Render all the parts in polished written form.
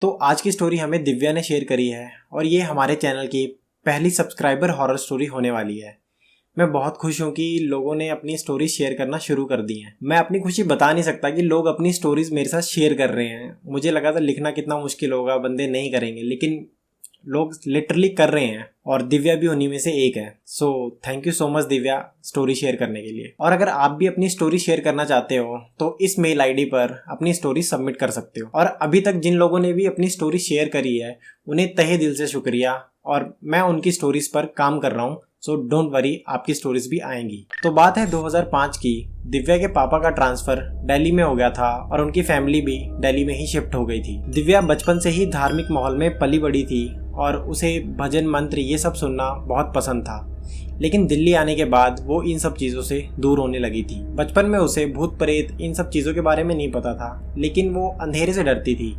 तो आज की स्टोरी हमें दिव्या ने शेयर करी है और ये हमारे चैनल की पहली सब्सक्राइबर हॉरर स्टोरी होने वाली है। मैं बहुत खुश हूँ कि लोगों ने अपनी स्टोरी शेयर करना शुरू कर दी है। मैं अपनी खुशी बता नहीं सकता कि लोग अपनी स्टोरीज मेरे साथ शेयर कर रहे हैं। मुझे लगा था लिखना कितना मुश्किल होगा, बंदे नहीं करेंगे, लेकिन लोग लिटरली कर रहे हैं और दिव्या भी उन्हीं में से एक है। So thank you so much Divya story share करने के लिए। और अगर आप भी अपनी स्टोरी शेयर करना चाहते हो तो इस मेल आईडी पर अपनी स्टोरी सबमिट कर सकते हो। और अभी तक जिन लोगों ने भी अपनी स्टोरी शेयर करी है उन्हें तहे दिल से शुक्रिया, और मैं उनकी स्टोरीज पर काम कर रहा हूँ। सो डोंट वरी, आपकी स्टोरीज भी आएंगी। तो बात है 2005 की। दिव्या के पापा का ट्रांसफर दिल्ली में हो गया था और उनकी फैमिली भी दिल्ली में ही शिफ्ट हो गई थी। दिव्या बचपन से ही धार्मिक माहौल में पली बड़ी थी और उसे भजन मंत्र ये सब सुनना बहुत पसंद था। लेकिन दिल्ली आने के बाद वो इन सब चीज़ों से दूर होने लगी थी। बचपन में उसे भूत प्रेत इन सब चीज़ों के बारे में नहीं पता था, लेकिन वो अंधेरे से डरती थी।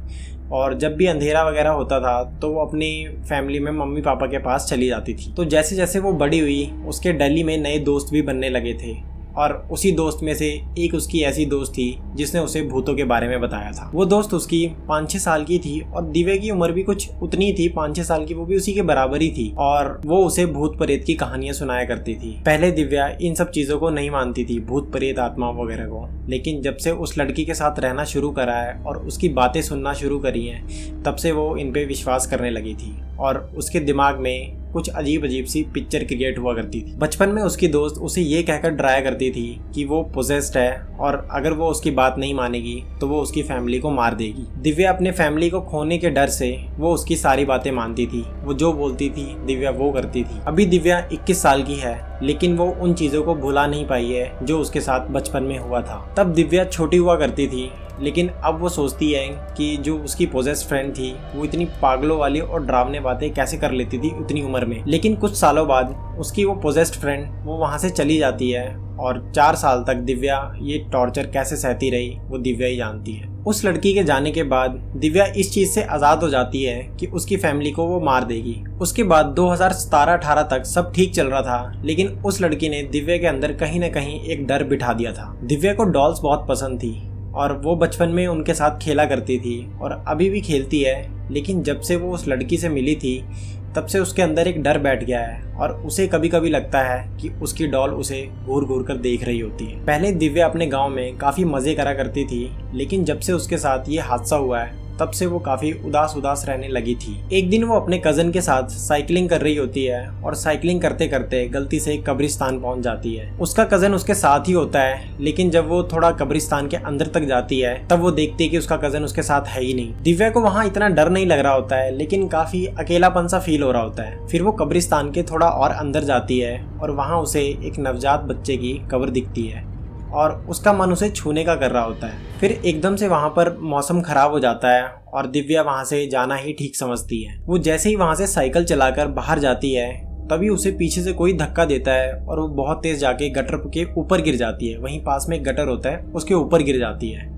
और जब भी अंधेरा वगैरह होता था तो वो अपनी फैमिली में मम्मी पापा के पास चली जाती थी। तो जैसे जैसे वो बड़ी हुई उसके दिल्ली में नए दोस्त भी बनने लगे थे, और उसी दोस्त में से एक उसकी ऐसी दोस्त थी जिसने उसे भूतों के बारे में बताया था। वो दोस्त उसकी 5-6 साल की थी और दिव्या की उम्र भी कुछ उतनी थी, 5-6 साल की, वो भी उसी के बराबर ही थी। और वो उसे भूत प्रेत की कहानियां सुनाया करती थी। पहले दिव्या इन सब चीजों को नहीं मानती थी, भूत प्रेत आत्मा वगैरह को, लेकिन जब से उस लड़की के साथ रहना शुरू करा है और उसकी बातें सुनना शुरू करी हैं, तब से वो इन पे विश्वास करने लगी थी। और उसके दिमाग में कुछ अजीब अजीब सी पिक्चर क्रिएट हुआ करती थी। बचपन में उसकी दोस्त उसे ये कहकर डराया करती थी कि वो पोजेस्ड है और अगर वो उसकी बात नहीं मानेगी तो वो उसकी फैमिली को मार देगी। दिव्या अपने फैमिली को खोने के डर से वो उसकी सारी बातें मानती थी। वो जो बोलती थी दिव्या वो करती थी। अभी दिव्या 21 साल की है, लेकिन वो उन चीज़ों को भुला नहीं पाई है जो उसके साथ बचपन में हुआ था। तब दिव्या छोटी हुआ करती थी, लेकिन अब वो सोचती है कि जो उसकी पोजेस्ड फ्रेंड थी वो इतनी पागलों वाली और डरावने बातें कैसे कर लेती थी उतनी उम्र में। लेकिन कुछ सालों बाद उसकी वो पोजेस्ड फ्रेंड वो वहाँ से चली जाती है और 4 साल तक दिव्या ये टॉर्चर कैसे सहती रही वो दिव्या ही जानती है। उस लड़की के जाने के बाद दिव्या इस चीज़ से आज़ाद हो जाती है कि उसकी फैमिली को वो मार देगी। उसके बाद 2017-18 तक सब ठीक चल रहा था, लेकिन उस लड़की ने दिव्या के अंदर कहीं ना कहीं एक डर बिठा दिया था। दिव्या को डॉल्स बहुत पसंद थी और वो बचपन में उनके साथ खेला करती थी और अभी भी खेलती है, लेकिन जब से वो उस लड़की से मिली थी तब से उसके अंदर एक डर बैठ गया है और उसे कभी कभी लगता है कि उसकी डॉल उसे घूर घूर कर देख रही होती है। पहले दिव्या अपने गांव में काफ़ी मज़े करा करती थी, लेकिन जब से उसके साथ ये हादसा हुआ है तब से वो काफ़ी उदास उदास रहने लगी थी। एक दिन वो अपने कज़न के साथ साइकिलिंग कर रही होती है और साइकिलिंग करते करते गलती से कब्रिस्तान पहुंच जाती है। उसका कज़न उसके साथ ही होता है, लेकिन जब वो थोड़ा कब्रिस्तान के अंदर तक जाती है तब वो देखती है कि उसका कज़न उसके साथ है ही नहीं। दिव्या को वहाँ इतना डर नहीं लग रहा होता है, लेकिन काफ़ी अकेलापन सा फील हो रहा होता है। फिर वो कब्रिस्तान के थोड़ा और अंदर जाती है और वहाँ उसे एक नवजात बच्चे की कब्र दिखती है और उसका मन उसे छूने का कर रहा होता है। फिर एकदम से वहाँ पर मौसम खराब हो जाता है और दिव्या वहाँ से जाना ही ठीक समझती है। वो जैसे ही वहाँ से साइकिल चलाकर बाहर जाती है तभी उसे पीछे से कोई धक्का देता है और वो बहुत तेज जाके गटर के ऊपर गिर जाती है। वहीं पास में एक गटर होता है, उसके ऊपर गिर जाती है।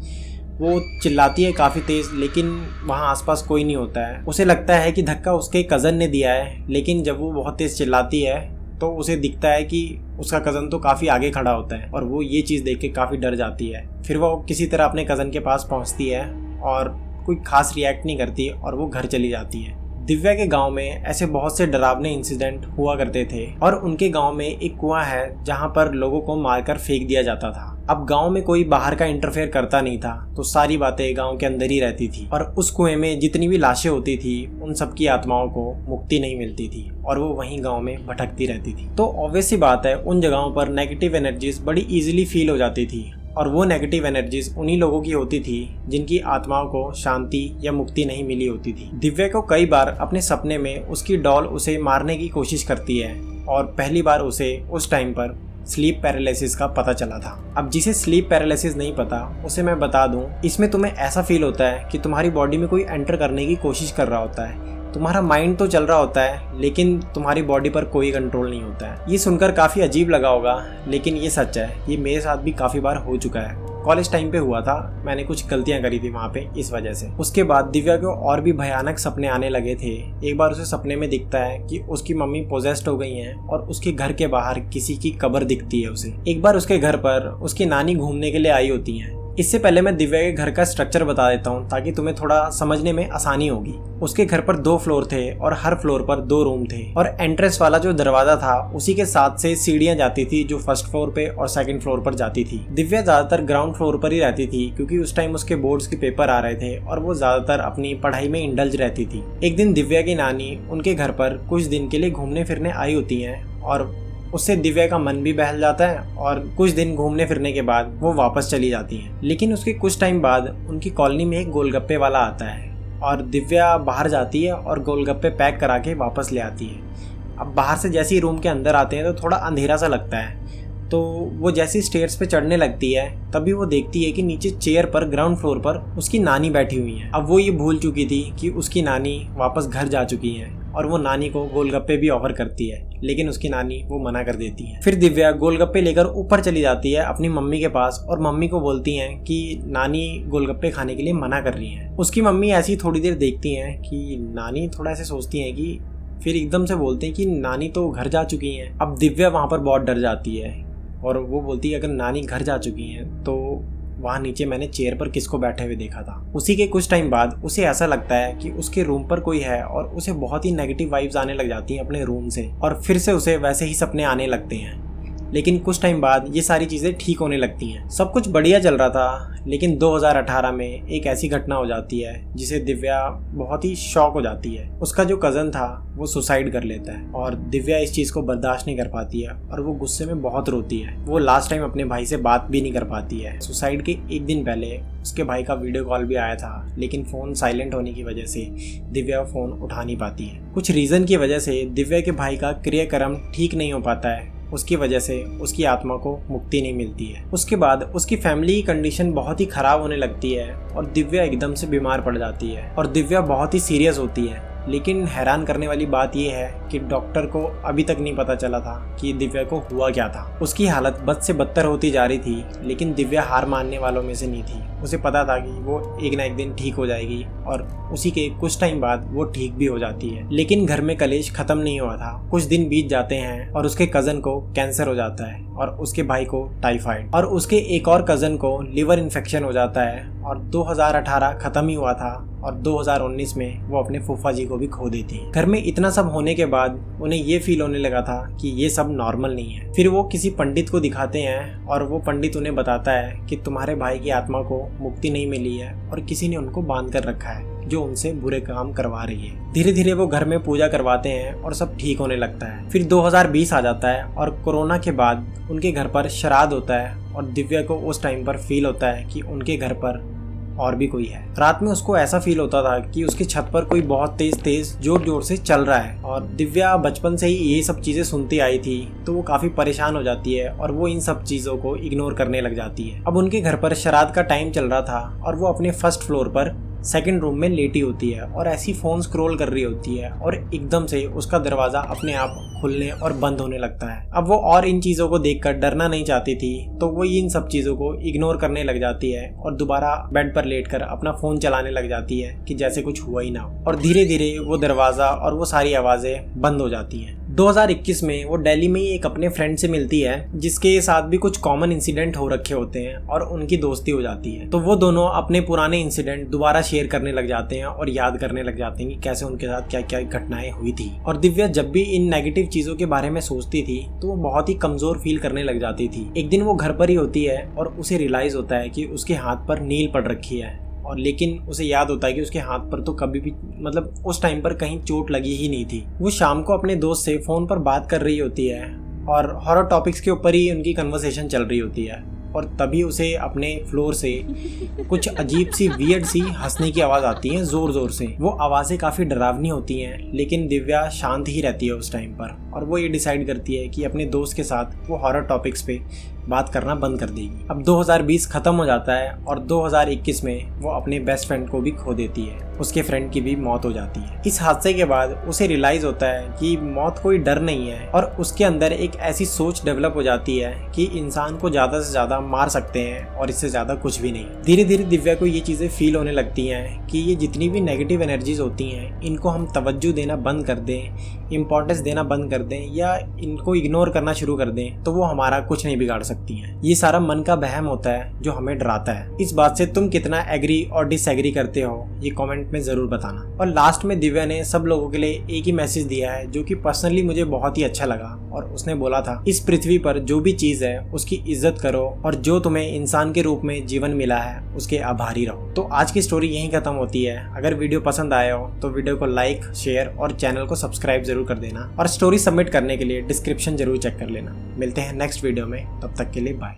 वो चिल्लाती है काफ़ी तेज़, लेकिन वहाँ आसपास कोई नहीं होता है। उसे लगता है कि धक्का उसके कज़न ने दिया है, लेकिन जब वो बहुत तेज़ चिल्लाती है तो उसे दिखता है कि उसका कज़न तो काफ़ी आगे खड़ा होता है और वो ये चीज़ देख के काफ़ी डर जाती है। फिर वो किसी तरह अपने कज़न के पास पहुंचती है और कोई खास रिएक्ट नहीं करती और वो घर चली जाती है। दिव्या के गांव में ऐसे बहुत से डरावने इंसिडेंट हुआ करते थे और उनके गांव में एक कुआं है जहां पर लोगों को मारकर फेंक दिया जाता था। अब गांव में कोई बाहर का इंटरफेयर करता नहीं था, तो सारी बातें गांव के अंदर ही रहती थी और उस कुएं में जितनी भी लाशें होती थी उन सब की आत्माओं को मुक्ति नहीं मिलती थी और वो वहीं गांव में भटकती रहती थी। तो ऑब्वियस सी बात है, उन जगहों पर नेगेटिव एनर्जीज बड़ी इजीली फील हो जाती थी और वो नेगेटिव एनर्जीज उन्हीं लोगों की होती थी जिनकी आत्माओं को शांति या मुक्ति नहीं मिली होती थी। दिव्या को कई बार अपने सपने में उसकी डॉल उसे मारने की कोशिश करती है और पहली बार उसे उस टाइम पर स्लीप पैरालिसिस का पता चला था। अब जिसे स्लीप पैरालिसिस नहीं पता उसे मैं बता दूं, इसमें तुम्हें ऐसा फील होता है कि तुम्हारी बॉडी में कोई एंटर करने की कोशिश कर रहा होता है। तुम्हारा माइंड तो चल रहा होता है, लेकिन तुम्हारी बॉडी पर कोई कंट्रोल नहीं होता है। ये सुनकर काफ़ी अजीब लगा होगा, लेकिन ये सच है। ये मेरे साथ भी काफ़ी बार हो चुका है। कॉलेज टाइम पे हुआ था, मैंने कुछ गलतियां करी थी वहाँ पे, इस वजह से। उसके बाद दिव्या को और भी भयानक सपने आने लगे थे। एक बार उसे सपने में दिखता है कि उसकी मम्मी पोजेस्ड हो गई हैं और उसके घर के बाहर किसी की कब्र दिखती है उसे। एक बार उसके घर पर उसकी नानी घूमने के लिए आई होती हैं इससे पहले मैं दिव्या के घर का स्ट्रक्चर बता देता हूँ ताकि तुम्हें थोड़ा समझने में आसानी होगी। उसके घर पर 2 फ्लोर थे और हर फ्लोर पर 2 रूम थे और एंट्रेंस वाला जो दरवाजा था उसी के साथ से सीढ़ियां जाती थी जो फर्स्ट फ्लोर पे और सेकंड फ्लोर पर जाती थी। दिव्या ज्यादातर ग्राउंड फ्लोर पर ही रहती थी क्योंकि उस टाइम उसके बोर्ड्स के पेपर आ रहे थे और वो ज्यादातर अपनी पढ़ाई में इंडल्ज रहती थी। एक दिन दिव्या की नानी उनके घर पर कुछ दिन के लिए घूमने फिरने आई होती हैं और उससे दिव्या का मन भी बहल जाता है और कुछ दिन घूमने फिरने के बाद वो वापस चली जाती हैं। लेकिन उसके कुछ टाइम बाद उनकी कॉलोनी में एक गोलगप्पे वाला आता है और दिव्या बाहर जाती है और गोलगप्पे पैक करा के वापस ले आती है। अब बाहर से जैसे ही रूम के अंदर आते हैं तो थोड़ा अंधेरा सा लगता है, तो वो जैसी स्टेयर्स पे चढ़ने लगती है तभी वो देखती है कि नीचे चेयर पर ग्राउंड फ्लोर पर उसकी नानी बैठी हुई है। अब वो ये भूल चुकी थी कि उसकी नानी वापस घर जा चुकी है और वो नानी को गोलगप्पे भी ऑफर करती है, लेकिन उसकी नानी वो मना कर देती है। फिर दिव्या गोलगप्पे लेकर ऊपर चली जाती है अपनी मम्मी के पास और मम्मी को बोलती हैं कि नानी गोलगप्पे खाने के लिए मना कर रही हैं। उसकी मम्मी ऐसी थोड़ी देर देखती हैं कि नानी थोड़ा ऐसे सोचती हैं कि फिर एकदम से बोलते हैं कि नानी तो घर जा चुकी हैं। अब दिव्या वहाँ पर बहुत डर जाती है और वो बोलती है अगर नानी घर जा चुकी हैं तो वहाँ नीचे मैंने चेयर पर किसको बैठे हुए देखा था। उसी के कुछ टाइम बाद उसे ऐसा लगता है कि उसके रूम पर कोई है और उसे बहुत ही नेगेटिव वाइब्स आने लग जाती हैं अपने रूम से और फिर से उसे वैसे ही सपने आने लगते हैं। लेकिन कुछ टाइम बाद ये सारी चीज़ें ठीक होने लगती हैं। सब कुछ बढ़िया चल रहा था, लेकिन 2018 में एक ऐसी घटना हो जाती है जिसे दिव्या बहुत ही शॉक हो जाती है। उसका जो कज़न था वो सुसाइड कर लेता है और दिव्या इस चीज़ को बर्दाश्त नहीं कर पाती है और वो गुस्से में बहुत रोती है। वो लास्ट टाइम अपने भाई से बात भी नहीं कर पाती है। सुसाइड के एक दिन पहले उसके भाई का वीडियो कॉल भी आया था, लेकिन फ़ोन साइलेंट होने की वजह से दिव्या फ़ोन उठा नहीं पाती है। कुछ रीज़न की वजह से दिव्या के भाई का क्रियाक्रम ठीक नहीं हो पाता है, उसकी वजह से उसकी आत्मा को मुक्ति नहीं मिलती है। उसके बाद उसकी फैमिली की कंडीशन बहुत ही खराब होने लगती है और दिव्या एकदम से बीमार पड़ जाती है और दिव्या बहुत ही सीरियस होती है। लेकिन हैरान करने वाली बात यह है कि डॉक्टर को अभी तक नहीं पता चला था कि दिव्या को हुआ क्या था। उसकी हालत बद से बदतर होती जा रही थी, लेकिन दिव्या हार मानने वालों में से नहीं थी। उसे पता था कि वो एक ना एक दिन ठीक हो जाएगी और उसी के कुछ टाइम बाद वो ठीक भी हो जाती है। लेकिन घर में कलेश खत्म नहीं हुआ था। कुछ दिन बीत जाते हैं और उसके कजन को कैंसर हो जाता है और उसके भाई को टाइफाइड और उसके एक और कजन को लिवर इन्फेक्शन हो जाता है और 2018 खत्म ही हुआ था और 2019 में वो अपने फूफा जी को भी खो देती है। घर में इतना सब होने के बाद उन्हें ये फील होने लगा था कि ये सब नॉर्मल नहीं है। फिर वो किसी पंडित को दिखाते हैं और वो पंडित उन्हें बताता है कि तुम्हारे भाई की आत्मा को मुक्ति नहीं मिली है और किसी ने उनको बांध कर रखा है जो उनसे बुरे काम करवा रही है। धीरे धीरे वो घर में पूजा करवाते हैं और सब ठीक होने लगता है। फिर 2020 आ जाता है और कोरोना के बाद उनके घर पर श्राद्ध होता है और दिव्या को उस टाइम पर फील होता है कि उनके घर पर और भी कोई है। रात में उसको ऐसा फील होता था कि उसकी छत पर कोई बहुत तेज जोर जोर से चल रहा है और दिव्या बचपन से ही ये सब चीजें सुनती आई थी, तो वो काफी परेशान हो जाती है और वो इन सब चीजों को इग्नोर करने लग जाती है। अब उनके घर पर श्राद्ध का टाइम चल रहा था और वो अपने फर्स्ट फ्लोर पर सेकंड रूम में लेटी होती है और ऐसी फोन स्क्रॉल कर रही होती है और एकदम से उसका दरवाजा अपने आप खुलने और बंद होने लगता है। अब वो और इन चीजों को देखकर डरना नहीं चाहती थी, तो वो इन सब चीजों को इग्नोर करने लग जाती है और दोबारा बेड पर लेटकर अपना फोन चलाने लग जाती है कि जैसे कुछ हुआ ही ना हो। और धीरे धीरे वो दरवाजा और वो सारी आवाजें बंद हो जाती हैं। 2021 में वो दिल्ली में ही एक अपने फ्रेंड से मिलती है जिसके साथ भी कुछ कॉमन इंसिडेंट हो रखे होते हैं और उनकी दोस्ती हो जाती है। तो वो दोनों अपने पुराने इंसिडेंट दोबारा शेयर करने लग जाते हैं और याद करने लग जाते हैं कि कैसे उनके साथ क्या क्या घटनाएं हुई थी। और दिव्या जब भी इन नेगेटिव चीजों के बारे में सोचती थी तो वो बहुत ही कमजोर फील करने लग जाती थी। एक दिन वो घर पर ही होती है और उसे रियलाइज होता है कि उसके हाथ पर नील पड़ रखी है और लेकिन उसे याद होता है कि उसके हाथ पर तो कभी भी उस टाइम पर कहीं चोट लगी ही नहीं थी। वो शाम को अपने दोस्त से फोन पर बात कर रही होती है और हॉरर टॉपिक्स के ऊपर ही उनकी कन्वर्सेशन चल रही होती है और तभी उसे अपने फ्लोर से कुछ अजीब सी वियर्ड सी हंसने की आवाज़ आती है जोर जोर से। वो आवाज़ें काफ़ी डरावनी होती हैं, लेकिन दिव्या शांत ही रहती है उस टाइम पर और वो ये डिसाइड करती है कि अपने दोस्त के साथ वो हॉरर टॉपिक्स पे बात करना बंद कर देगी। अब 2020 खत्म हो जाता है और 2021 में वो अपने बेस्ट फ्रेंड को भी खो देती है। उसके फ्रेंड की भी मौत हो जाती है। इस हादसे के बाद उसे रियलाइज होता है कि मौत कोई डर नहीं है और उसके अंदर एक ऐसी सोच डेवलप हो जाती है कि इंसान को ज्यादा से ज्यादा मार सकते हैं और इससे ज्यादा कुछ भी नहीं। धीरे धीरे दिव्या को ये चीजें फील होने लगती हैं कि ये जितनी भी नेगेटिव एनर्जीज होती हैं इनको हम तवज्जो देना बंद कर दें, इम्पोर्टेंस देना बंद कर कर दें या इनको इग्नोर करना शुरू कर दें तो वो हमारा कुछ नहीं बिगाड़ सकती हैं। ये सारा मन का वहम होता है जो हमें डराता है। इस बात से तुम कितना एग्री और डिसएग्री करते हो ये कमेंट में जरूर बताना। और लास्ट में दिव्या ने सब लोगों के लिए एक ही मैसेज दिया है जो कि पर्सनली मुझे बहुत ही अच्छा लगा। और उसने बोला था, इस पृथ्वी पर जो भी चीज है उसकी इज्जत करो और जो तुम्हें इंसान के रूप में जीवन मिला है उसके आभारी रहो। तो आज की स्टोरी यहीं खत्म होती है। अगर वीडियो पसंद आया हो तो वीडियो को लाइक, शेयर और चैनल को सब्सक्राइब जरूर कर देना। और स्टोरी सबमिट करने के लिए डिस्क्रिप्शन जरूर चेक कर लेना। मिलते हैं नेक्स्ट वीडियो में, तब तक के लिए बाय।